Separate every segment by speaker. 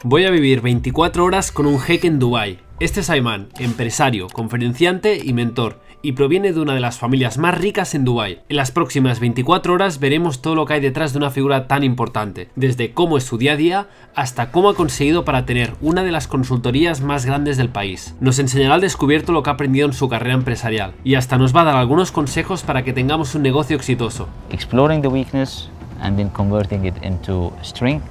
Speaker 1: Voy a vivir 24 horas con un jeque en Dubái. Este es Ayman, empresario, conferenciante y mentor, y proviene de una de las familias más ricas en Dubái. En las próximas 24 horas veremos todo lo que hay detrás de una figura tan importante, desde cómo es su día a día hasta cómo ha conseguido para tener una de las consultorías más grandes del país. Nos enseñará al descubierto lo que ha aprendido en su carrera empresarial y hasta nos va a dar algunos consejos para que tengamos un negocio exitoso.
Speaker 2: Exploring the weakness and then converting it into strength,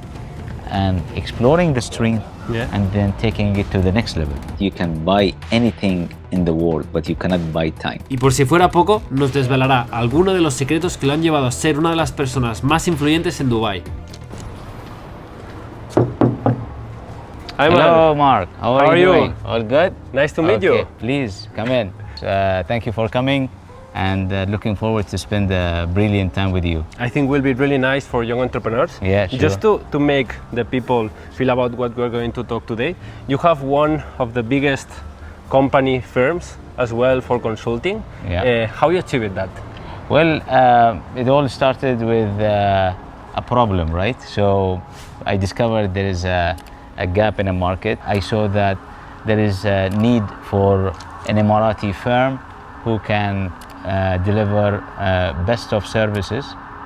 Speaker 2: and exploring the strength and then taking it to the next level. You can buy anything in the world, but you cannot buy time.
Speaker 1: Y por si fuera poco, nos desvelará algunos de los secretos que lo han llevado a ser una de las personas más influyentes en Dubái.
Speaker 2: Hello, Mark. How are you doing? All good?
Speaker 3: Nice to meet you.
Speaker 2: Please come in. Thank you for coming, and looking forward to spend a brilliant time with you.
Speaker 3: I think will be really nice for young entrepreneurs.
Speaker 2: Yeah, sure.
Speaker 3: Just to make the people feel about what we're going to talk today. You have one of the biggest company firms as well for consulting.
Speaker 2: Yeah.
Speaker 3: How you achieved that?
Speaker 2: Well, it all started with a problem, right? So I discovered there is a gap in the market. I saw that there is a need for an Emirati firm who can deliver best of services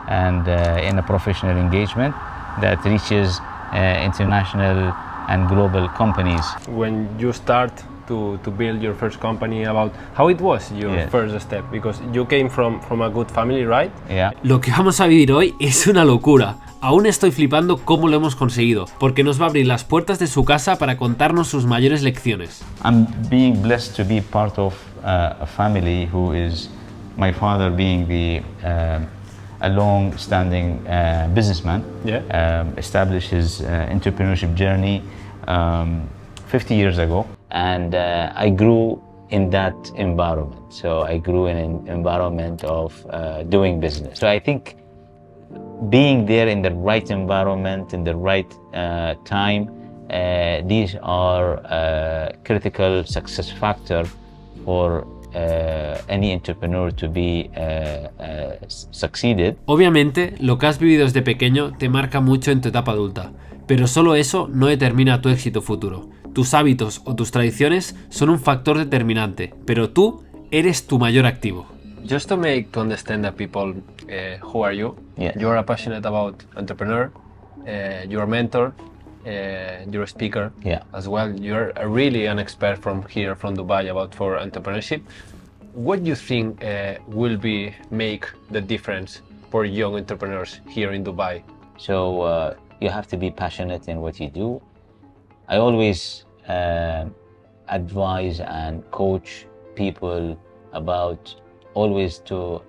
Speaker 2: and in a professional engagement that reaches international and global companies.
Speaker 3: When you start to build your first company, about how it was your first step, because you came from a good family, right?
Speaker 2: Yeah.
Speaker 1: Lo que vamos a vivir hoy es una locura. Aún estoy flipando cómo lo hemos conseguido, porque nos va a abrir las puertas de su casa para contarnos sus mayores lecciones.
Speaker 2: I'm being blessed to be part of a family who is, my father being a long-standing businessman, established his entrepreneurship journey 50 years ago. And I grew in that environment. So I grew in an environment of doing business. So I think being there in the right environment, in the right time, these are critical success factor for any entrepreneur to be succeeded.
Speaker 1: Obviamente, lo que has vivido desde pequeño te marca mucho en tu etapa adulta, pero solo eso no determina tu éxito futuro. Tus hábitos o tus tradiciones son un factor determinante, pero tú eres tu mayor activo.
Speaker 3: Just to understand the people, who are you?
Speaker 2: Yeah.
Speaker 3: You are passionate about entrepreneur. You're a mentor. You're a speaker as well. You're really an expert from here, from Dubai, about for entrepreneurship. What do you think will make the difference for young entrepreneurs here in Dubai?
Speaker 2: So you have to be passionate in what you do. I always advise and coach people about always to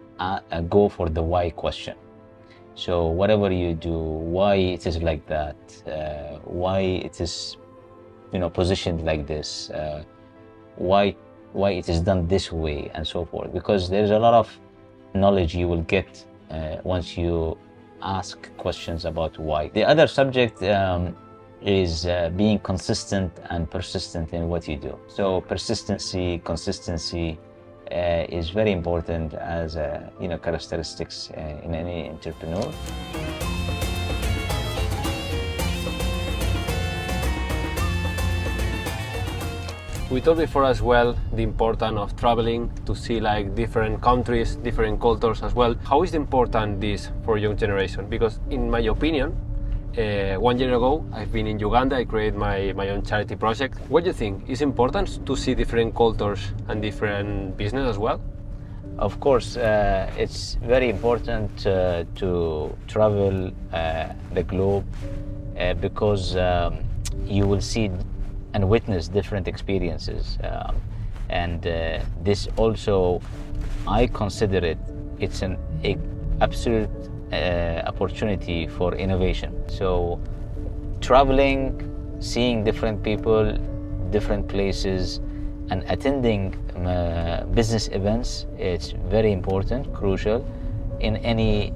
Speaker 2: go for the why question. So whatever you do, why it is like that, why it is, positioned like this, why it is done this way, and so forth. Because there's a lot of knowledge you will get once you ask questions about why. The other subject is being consistent and persistent in what you do. So persistency, consistency is very important as characteristics in any entrepreneur.
Speaker 3: We talked before as well the importance of traveling to see like different countries, different cultures as well. How is important this for young generation? Because in my opinion, 1 year ago I've been in Uganda. I created my own charity project. What do you think? Is important to see different cultures and different business as well?
Speaker 2: Of course, it's very important to travel the globe because you will see and witness different experiences, and this also, I consider it's an absolute opportunity for innovation. So traveling, seeing different people, different places, and attending business events, it's very important, crucial in any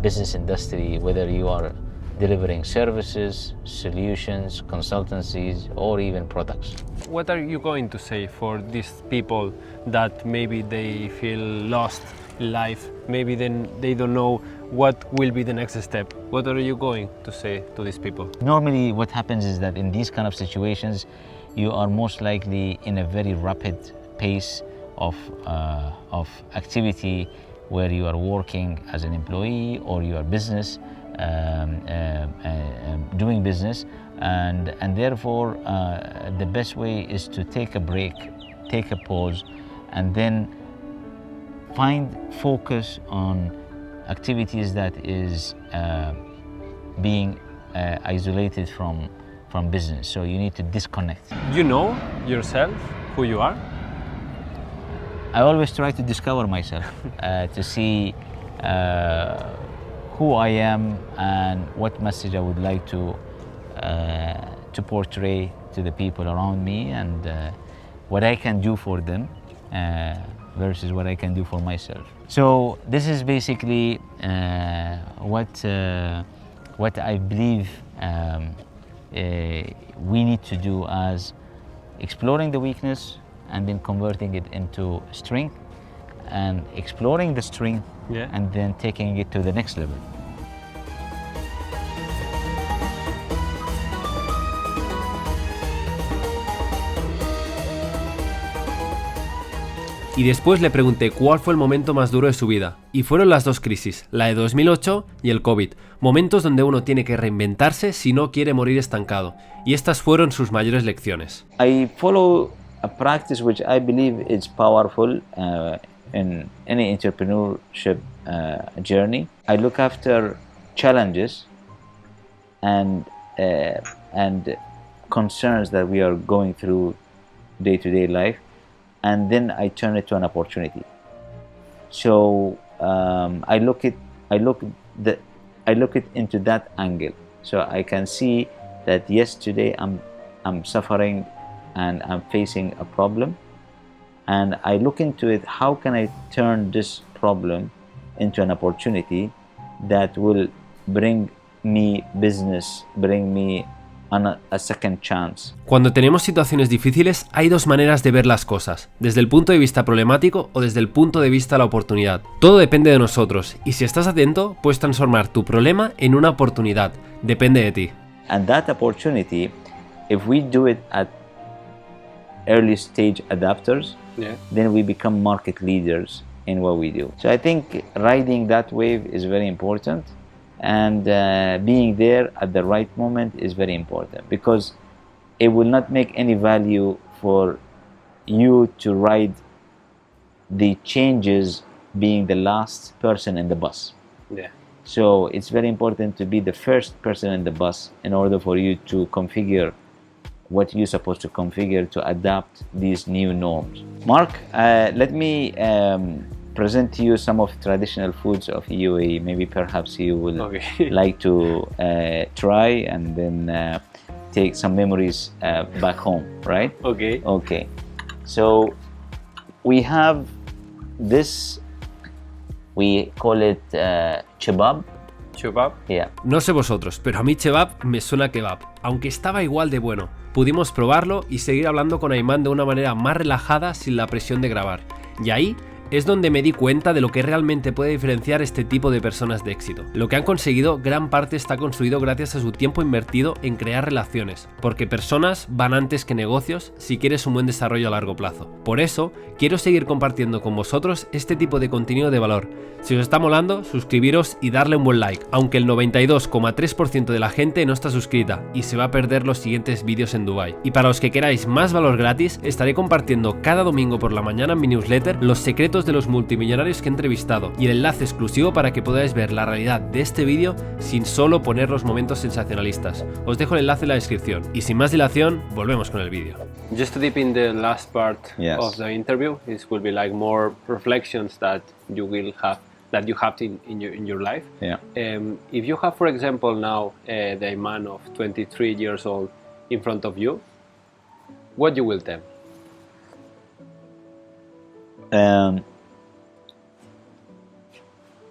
Speaker 2: business industry, whether you are delivering services, solutions, consultancies, or even products.
Speaker 3: What are you going to say for these people that maybe they feel lost life, maybe then they don't know what will be the next step. What are you going to say to these people?
Speaker 2: Normally what happens is that in these kind of situations, you are most likely in a very rapid pace of activity where you are working as an employee or your business, doing business, and therefore the best way is to take a break, take a pause, and then find focus on activities that is being isolated from business. So you need to disconnect.
Speaker 3: You know yourself, who you are?
Speaker 2: I always try to discover myself, to see who I am and what message I would like to portray to the people around me, and what I can do for them versus what I can do for myself. So this is basically what I believe we need to do, as exploring the weakness and then converting it into strength, and exploring the strength, and then taking it to the next level.
Speaker 1: Y después le pregunté cuál fue el momento más duro de su vida, y fueron las dos crisis, la de 2008 y el COVID, momentos donde uno tiene que reinventarse si no quiere morir estancado, y estas fueron sus mayores lecciones.
Speaker 2: I follow a practice which I believe is powerful in any entrepreneurship journey. I look after challenges and concerns that we are going through day-to-day life, and then I turn it to an opportunity. So I look it into that angle. So I can see that yes, today I'm suffering and I'm facing a problem, and I look into it, how can I turn this problem into an opportunity that will bring me business, bring me a second chance.
Speaker 1: Cuando tenemos situaciones difíciles, hay dos maneras de ver las cosas, desde el punto de vista problemático o desde el punto de vista de la oportunidad. Todo depende de nosotros, y si estás atento, puedes transformar tu problema en una oportunidad. Depende de ti.
Speaker 2: And that opportunity, if we do it at early stage adapters, then we become market leaders in what we do. So I think riding that wave is very important. And being there at the right moment is very important, because it will not make any value for you to ride the changes being the last person in the bus. So it's very important to be the first person in the bus in order for you to configure what you're supposed to configure to adapt these new norms. Mark, let me present to you some of traditional foods of UAE. Maybe perhaps you will like to try, and then take some memories back home, right? Okay. So we have this, we call it kebab.
Speaker 3: Kebab?
Speaker 2: Yeah.
Speaker 1: No sé vosotros, pero a mí kebab me suena a kebab, aunque estaba igual de bueno. Pudimos probarlo y seguir hablando con Ayman de una manera más relajada, sin la presión de grabar. Y ahí es donde me di cuenta de lo que realmente puede diferenciar este tipo de personas de éxito. Lo que han conseguido, gran parte está construido gracias a su tiempo invertido en crear relaciones, porque personas van antes que negocios si quieres un buen desarrollo a largo plazo. Por eso, quiero seguir compartiendo con vosotros este tipo de contenido de valor. Si os está molando, suscribiros y darle un buen like, aunque el 92,3% de la gente no está suscrita y se va a perder los siguientes vídeos en Dubái. Y para los que queráis más valor gratis, estaré compartiendo cada domingo por la mañana en mi newsletter los secretos de los multimillonarios que he entrevistado y el enlace exclusivo para que podáis ver la realidad de este vídeo sin solo poner los momentos sensacionalistas. Os dejo el enlace en la descripción y sin más dilación, volvemos con el vídeo.
Speaker 3: Just to deep in the last part of the interview, this will be like more reflections that you will have, that you have in your life. If you have, for example, now the Ayman of 23 years old in front of you, what you will tell?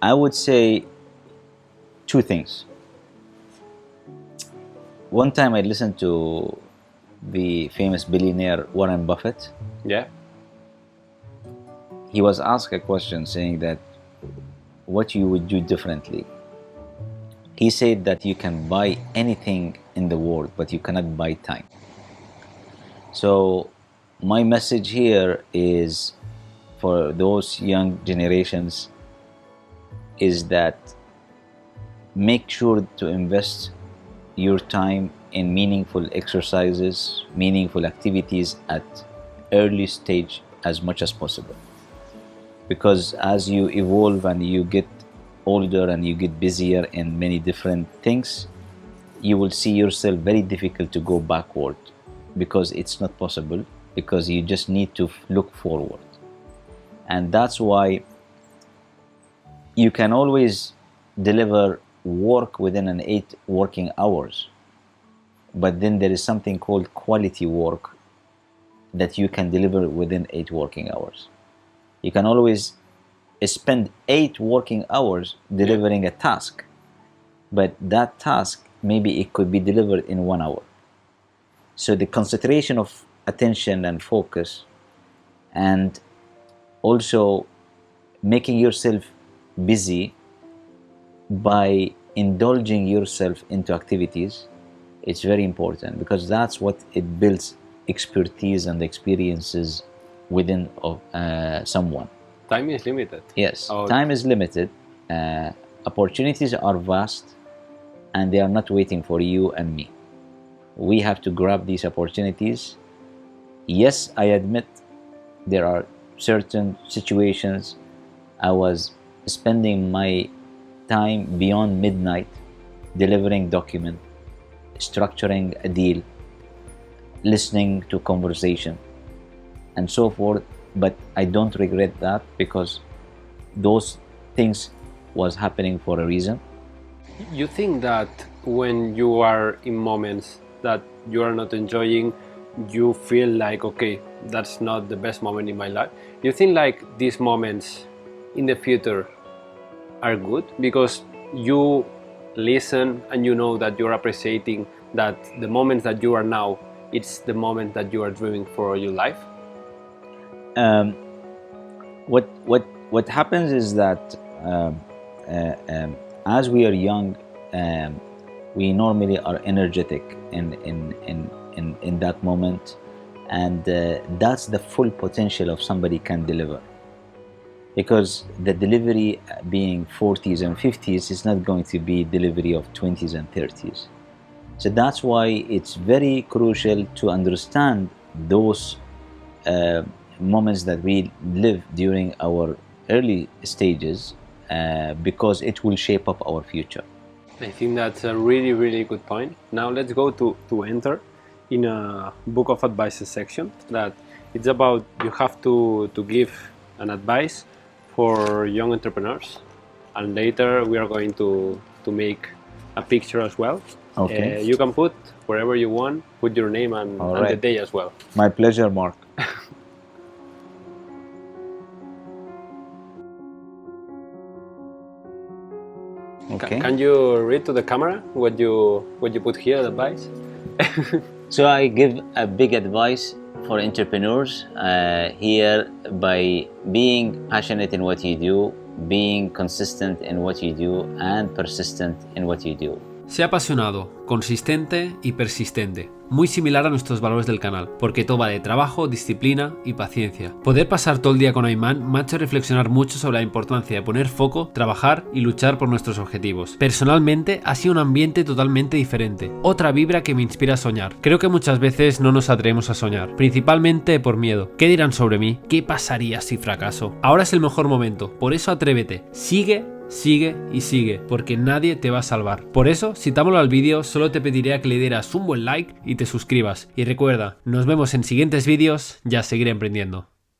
Speaker 2: I would say two things. One time I listened to the famous billionaire Warren Buffett.
Speaker 3: Yeah.
Speaker 2: He was asked a question saying that what you would do differently. He said that you can buy anything in the world, but you cannot buy time. So my message here is for those young generations is that make sure to invest your time in meaningful exercises, meaningful activities at early stage as much as possible. Because as you evolve and you get older and you get busier in many different things, you will see yourself very difficult to go backward, because it's not possible, because you just need to look forward. And that's why you can always deliver work within an 8 working hours, but then there is something called quality work that you can deliver within 8 working hours. You can always spend 8 working hours delivering a task, but that task maybe it could be delivered in 1 hour. So the concentration of attention and focus, and also making yourself busy by indulging yourself into activities, it's very important, because that's what it builds expertise and experiences within someone.
Speaker 3: Time is limited.
Speaker 2: Yes, time is limited. Opportunities are vast, and they are not waiting for you and me. We have to grab these opportunities. Yes, I admit there are certain situations I was spending my time beyond midnight delivering document, structuring a deal, listening to conversation, and so forth, but I don't regret that, because those things was happening for a reason.
Speaker 3: You think that when you are in moments that you are not enjoying, you feel like, okay, that's not the best moment in my life? You think like these moments in the future are good because you listen and you know that you're appreciating that the moments that you are now, it's the moment that you are dreaming for your life?
Speaker 2: What happens is that as we are young, we normally are energetic in that moment, and that's the full potential of somebody can deliver. Because the delivery being 40s and 50s is not going to be delivery of 20s and 30s. So that's why it's very crucial to understand those moments that we live during our early stages, because it will shape up our future.
Speaker 3: I think that's a really, really good point. Now let's go to enter in a book of advices section, that it's about you have to give an advice for young entrepreneurs, and later we are going to make a picture as well.
Speaker 2: Okay.
Speaker 3: You can put wherever you want, put your name and the day as well.
Speaker 2: My pleasure, Mark. Okay.
Speaker 3: Can you read to the camera what you put here, advice?
Speaker 2: So I give a big advice for entrepreneurs here by being passionate in what you do, being consistent in what you do, and persistent in what you do.
Speaker 1: Sea apasionado, consistente y persistente. Muy similar a nuestros valores del canal, porque todo va de trabajo, disciplina y paciencia. Poder pasar todo el día con Ayman me ha hecho reflexionar mucho sobre la importancia de poner foco, trabajar y luchar por nuestros objetivos. Personalmente ha sido un ambiente totalmente diferente, otra vibra que me inspira a soñar. Creo que muchas veces no nos atrevemos a soñar, principalmente por miedo. ¿Qué dirán sobre mí? ¿Qué pasaría si fracaso? Ahora es el mejor momento, por eso atrévete, sigue y sigue, porque nadie te va a salvar. Por eso, si te ha molado el vídeo, solo te pediría que le dieras un buen like y te suscribas. Y recuerda, nos vemos en siguientes vídeos y a seguir emprendiendo.